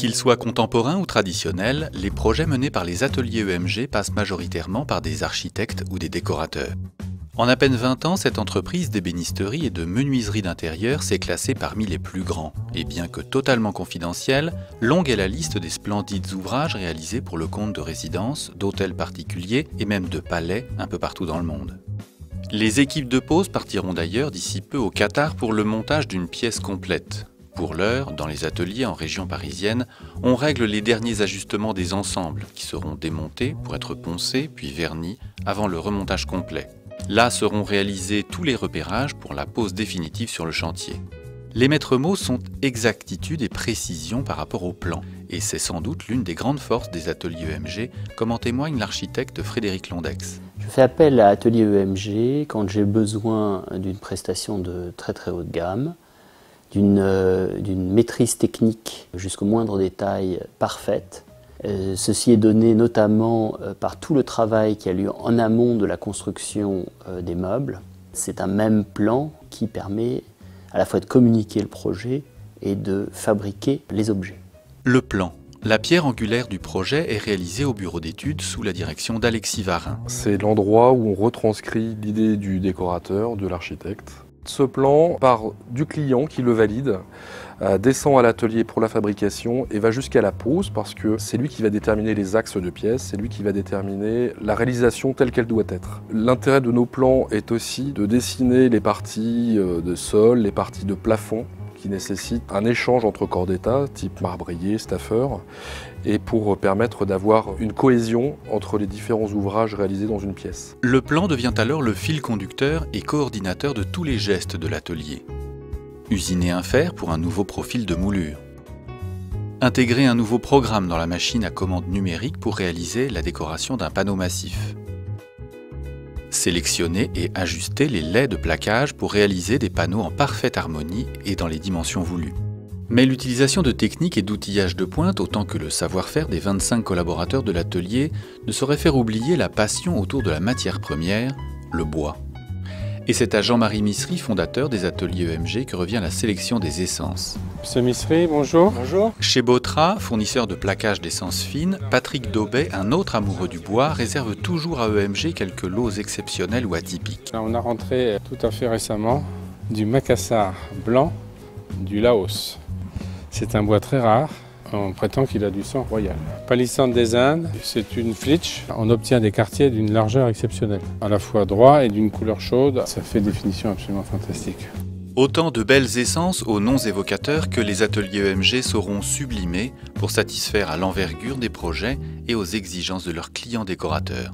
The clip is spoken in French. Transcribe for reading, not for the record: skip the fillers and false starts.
Qu'ils soient contemporains ou traditionnels, les projets menés par les ateliers EMG passent majoritairement par des architectes ou des décorateurs. En à peine 20 ans, cette entreprise d'ébénisterie et de menuiserie d'intérieur s'est classée parmi les plus grands. Et bien que totalement confidentielle, longue est la liste des splendides ouvrages réalisés pour le compte de résidences, d'hôtels particuliers et même de palais un peu partout dans le monde. Les équipes de pose partiront d'ailleurs d'ici peu au Qatar pour le montage d'une pièce complète. Pour l'heure, dans les ateliers en région parisienne, on règle les derniers ajustements des ensembles qui seront démontés pour être poncés puis vernis avant le remontage complet. Là seront réalisés tous les repérages pour la pose définitive sur le chantier. Les maîtres mots sont exactitude et précision par rapport au plan, et c'est sans doute l'une des grandes forces des ateliers EMG, comme en témoigne l'architecte Frédéric Londex. Je fais appel à Atelier EMG quand j'ai besoin d'une prestation de très haute gamme, d'une maîtrise technique jusqu'au moindre détail parfaite. Ceci est donné notamment par tout le travail qui a lieu en amont de la construction des meubles. C'est un même plan qui permet à la fois de communiquer le projet et de fabriquer les objets. Le plan. La pierre angulaire du projet est réalisée au bureau d'études sous la direction d'Alexis Varin. C'est l'endroit où on retranscrit l'idée du décorateur, de l'architecte. Ce plan part du client qui le valide, descend à l'atelier pour la fabrication et va jusqu'à la pose parce que c'est lui qui va déterminer les axes de pièces, c'est lui qui va déterminer la réalisation telle qu'elle doit être. L'intérêt de nos plans est aussi de dessiner les parties de sol, les parties de plafond qui nécessitent un échange entre corps d'état, type marbrier, staffeur, et pour permettre d'avoir une cohésion entre les différents ouvrages réalisés dans une pièce. Le plan devient alors le fil conducteur et coordinateur de tous les gestes de l'atelier. Usiner un fer pour un nouveau profil de moulure. Intégrer un nouveau programme dans la machine à commande numérique pour réaliser la décoration d'un panneau massif. Sélectionner et ajuster les laits de plaquage pour réaliser des panneaux en parfaite harmonie et dans les dimensions voulues. Mais l'utilisation de techniques et d'outillage de pointe, autant que le savoir-faire des 25 collaborateurs de l'atelier, ne saurait faire oublier la passion autour de la matière première, le bois. Et c'est à Jean-Marie Missery, fondateur des ateliers EMG, que revient la sélection des essences. Monsieur Missery, bonjour. Bonjour. Chez Botra, fournisseur de plaquage d'essences fines, Patrick Daubet, un autre amoureux du bois, réserve toujours à EMG quelques lots exceptionnels ou atypiques. Là, on a rentré tout à fait récemment du macassar blanc du Laos. C'est un bois très rare. On prétend qu'il a du sang royal. Palissandre des Indes, c'est une flitch. On obtient des quartiers d'une largeur exceptionnelle, à la fois droit et d'une couleur chaude. Ça fait des finitions absolument fantastiques. Autant de belles essences aux noms évocateurs que les ateliers EMG sauront sublimer pour satisfaire à l'envergure des projets et aux exigences de leurs clients décorateurs.